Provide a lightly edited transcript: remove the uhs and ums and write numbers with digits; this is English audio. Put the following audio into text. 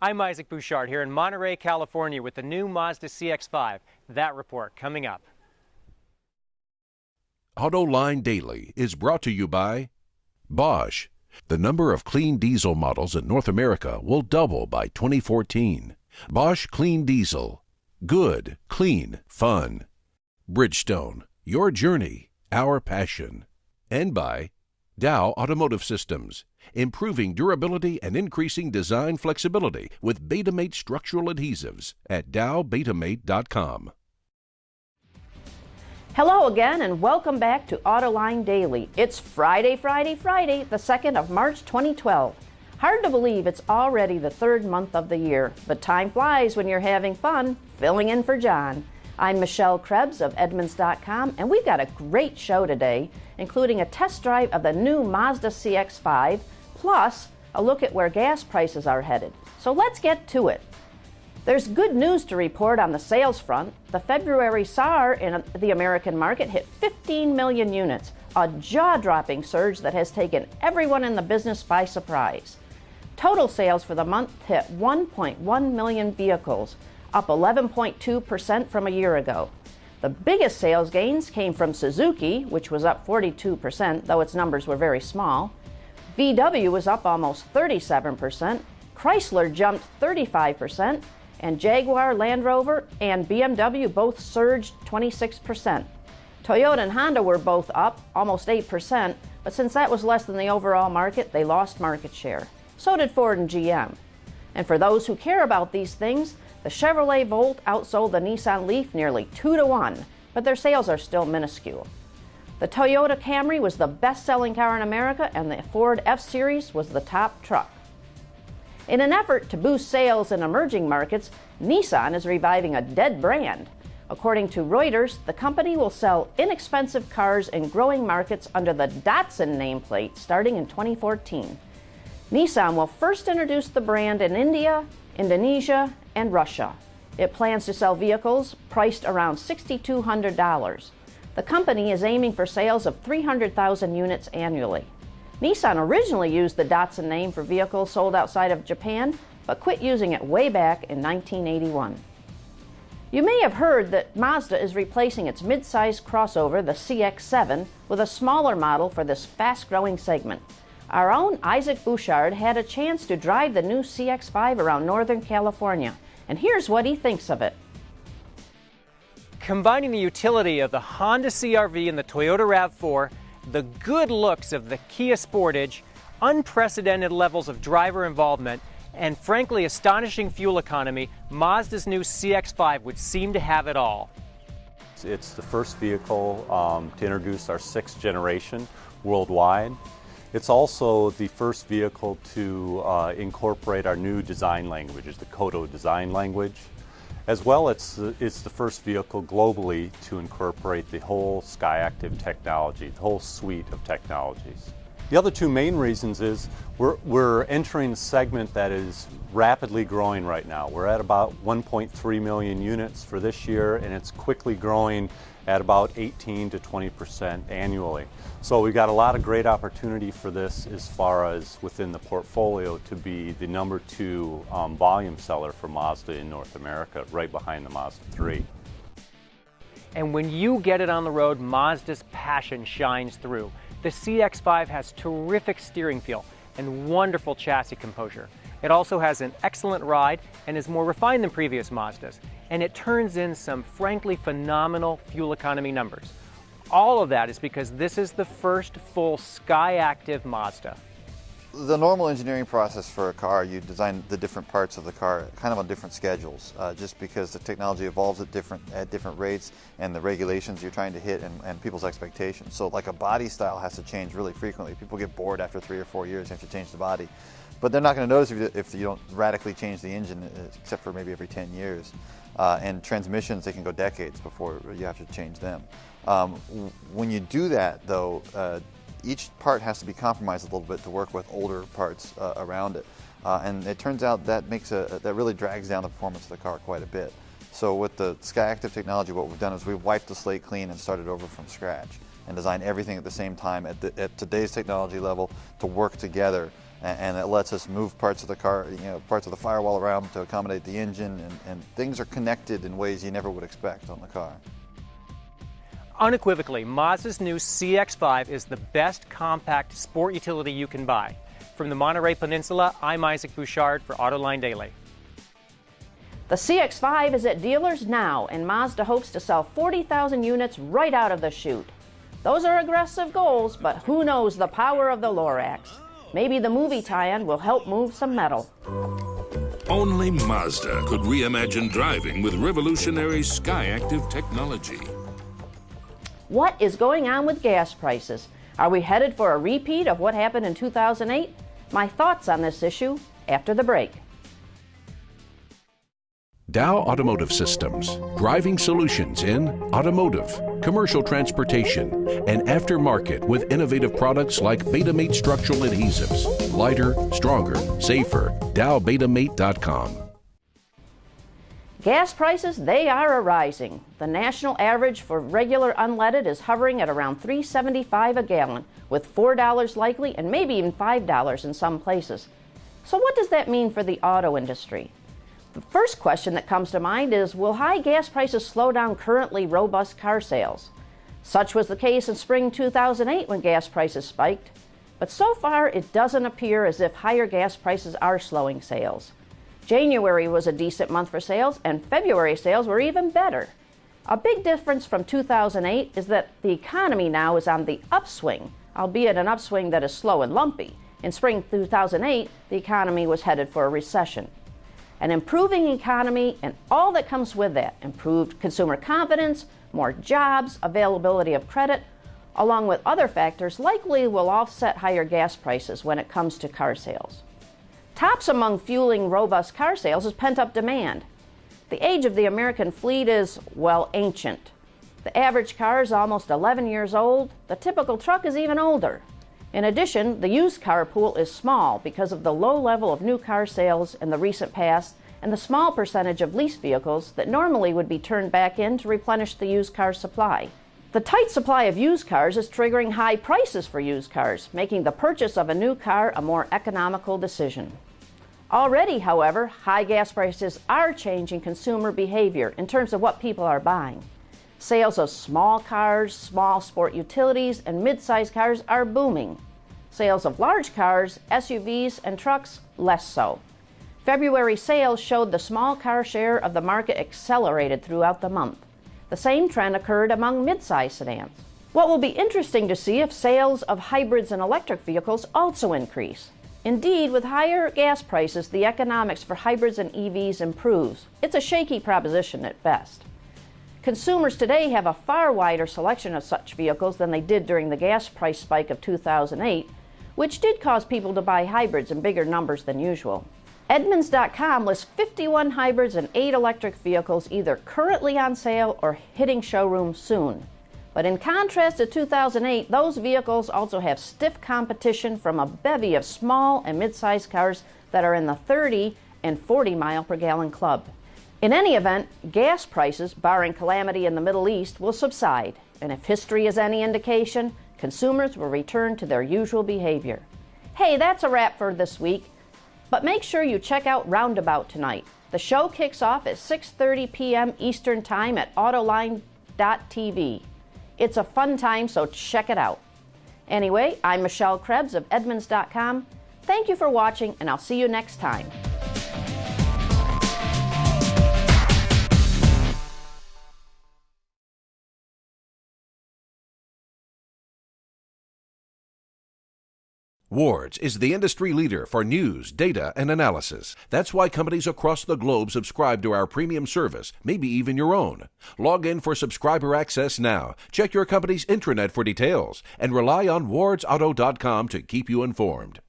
I'm Isaac Bouchard here in Monterey, California with the new Mazda CX-5. That report coming up. Autoline Daily is brought to you by Bosch. The number of clean diesel models in North America will double by 2014. Bosch Clean Diesel. Good, clean, fun. Bridgestone. Your journey, our passion. And by Dow Automotive Systems. Improving durability and increasing design flexibility with Betamate structural adhesives at dowbetamate.com. Hello again and welcome back to Autoline Daily. It's Friday, the 2nd of March 2012. Hard to believe it's already the third month of the year, but time flies when you're having fun. Filling in for John. I'm Michelle Krebs of Edmunds.com, and we've got a great show today, including a test drive of the new Mazda CX-5, plus a look at where gas prices are headed. So let's get to it. There's good news to report on the sales front. The February SAAR in the American market hit 15 million units, a jaw-dropping surge that has taken everyone in the business by surprise. Total sales for the month hit 1.1 million vehicles, up 11.2% from a year ago. The biggest sales gains came from Suzuki, which was up 42%, though its numbers were very small. VW was up almost 37%, Chrysler jumped 35%, and Jaguar, Land Rover, and BMW both surged 26%. Toyota and Honda were both up almost 8%, but since that was less than the overall market, they lost market share. So did Ford and GM. And for those who care about these things, the Chevrolet Volt outsold the Nissan Leaf nearly 2-1, but their sales are still minuscule. The Toyota Camry was the best-selling car in America, and the Ford F-Series was the top truck. In an effort to boost sales in emerging markets, Nissan is reviving a dead brand. According to Reuters, the company will sell inexpensive cars in growing markets under the Datsun nameplate starting in 2014. Nissan will first introduce the brand in India, Indonesia, and Russia. It plans to sell vehicles priced around $6,200. The company is aiming for sales of 300,000 units annually. Nissan originally used the Datsun name for vehicles sold outside of Japan, but quit using it way back in 1981. You may have heard that Mazda is replacing its mid-size crossover, the CX-7, with a smaller model for this fast-growing segment. Our own Isaac Bouchard had a chance to drive the new CX-5 around Northern California, and here's what he thinks of it. Combining the utility of the Honda CR-V and the Toyota RAV4, the good looks of the Kia Sportage, unprecedented levels of driver involvement, and frankly astonishing fuel economy, Mazda's new CX-5 would seem to have it all. It's the first vehicle to introduce our 6th generation worldwide. It's also the first vehicle to incorporate our new design language, the Kodo design language. As well, it's the first vehicle globally to incorporate the whole SkyActiv technology, the whole suite of technologies. The other two main reasons is we're entering a segment that is rapidly growing right now. We're at about 1.3 million units for this year, and it's quickly growing at about 18 to 20% annually. So we've got a lot of great opportunity for this as far as within the portfolio to be the number 2 volume seller for Mazda in North America, right behind the Mazda 3. And when you get it on the road, Mazda's passion shines through. The CX-5 has terrific steering feel and wonderful chassis composure. It also has an excellent ride and is more refined than previous Mazdas, and it turns in some frankly phenomenal fuel economy numbers. All of that is because this is the first full SkyActiv Mazda. The normal engineering process for a car, you design the different parts of the car kind of on different schedules, just because the technology evolves at different rates and the regulations you're trying to hit and people's expectations. So like a body style has to change really frequently. People get bored after 3 or 4 years, you have to change the body. But they're not going to notice if you don't radically change the engine, except for maybe every 10 years. And transmissions, they can go decades before you have to change them. When you do that, though, each part has to be compromised a little bit to work with older parts around it. And it turns out that that really drags down the performance of the car quite a bit. So with the SkyActiv technology, what we've done is we've wiped the slate clean and started over from scratch and designed everything at the same time at today's technology level to work together and it lets us move parts of the car, parts of the firewall around to accommodate the engine, and things are connected in ways you never would expect on the car. Unequivocally, Mazda's new CX-5 is the best compact sport utility you can buy. From the Monterey Peninsula, I'm Isaac Bouchard for Autoline Daily. The CX-5 is at dealers now, and Mazda hopes to sell 40,000 units right out of the chute. Those are aggressive goals, but who knows the power of the Lorax? Maybe the movie tie-in will help move some metal. Only Mazda could reimagine driving with revolutionary Skyactiv technology. What is going on with gas prices? Are we headed for a repeat of what happened in 2008? My thoughts on this issue after the break. Dow Automotive Systems, driving solutions in automotive, commercial transportation, and aftermarket with innovative products like Betamate structural adhesives. Lighter, stronger, safer. DowBetamate.com. Gas prices, they are a-rising. The national average for regular unleaded is hovering at around $3.75 a gallon, with $4 likely and maybe even $5 in some places. So what does that mean for the auto industry? The first question that comes to mind is, will high gas prices slow down currently robust car sales? Such was the case in spring 2008 when gas prices spiked, but so far it doesn't appear as if higher gas prices are slowing sales. January was a decent month for sales, and February sales were even better. A big difference from 2008 is that the economy now is on the upswing, albeit an upswing that is slow and lumpy. In spring 2008, the economy was headed for a recession. An improving economy and all that comes with that, improved consumer confidence, more jobs, availability of credit, along with other factors, likely will offset higher gas prices when it comes to car sales. Tops among fueling robust car sales is pent-up demand. The age of the American fleet is, well, ancient. The average car is almost 11 years old. The typical truck is even older. In addition, the used car pool is small because of the low level of new car sales in the recent past and the small percentage of leased vehicles that normally would be turned back in to replenish the used car supply. The tight supply of used cars is triggering high prices for used cars, making the purchase of a new car a more economical decision. Already, however, high gas prices are changing consumer behavior in terms of what people are buying. Sales of small cars, small sport utilities, and mid-sized cars are booming. Sales of large cars, SUVs, and trucks, less so. February sales showed the small car share of the market accelerated throughout the month. The same trend occurred among mid-sized sedans. What will be interesting to see if sales of hybrids and electric vehicles also increase. Indeed, with higher gas prices, the economics for hybrids and EVs improves. It's a shaky proposition at best. Consumers today have a far wider selection of such vehicles than they did during the gas price spike of 2008, which did cause people to buy hybrids in bigger numbers than usual. Edmunds.com lists 51 hybrids and 8 electric vehicles either currently on sale or hitting showrooms soon. But in contrast to 2008, those vehicles also have stiff competition from a bevy of small and mid-sized cars that are in the 30 and 40 mile per gallon club. In any event, gas prices, barring calamity in the Middle East, will subside, and if history is any indication, consumers will return to their usual behavior. Hey, that's a wrap for this week, but make sure you check out Roundabout tonight. The show kicks off at 6:30 p.m. Eastern Time at Autoline.tv. It's a fun time, so check it out. Anyway, I'm Michelle Krebs of Edmunds.com. Thank you for watching, and I'll see you next time. Wards is the industry leader for news, data, and analysis. That's why companies across the globe subscribe to our premium service, maybe even your own. Log in for subscriber access now. Check your company's intranet for details and rely on wardsauto.com to keep you informed.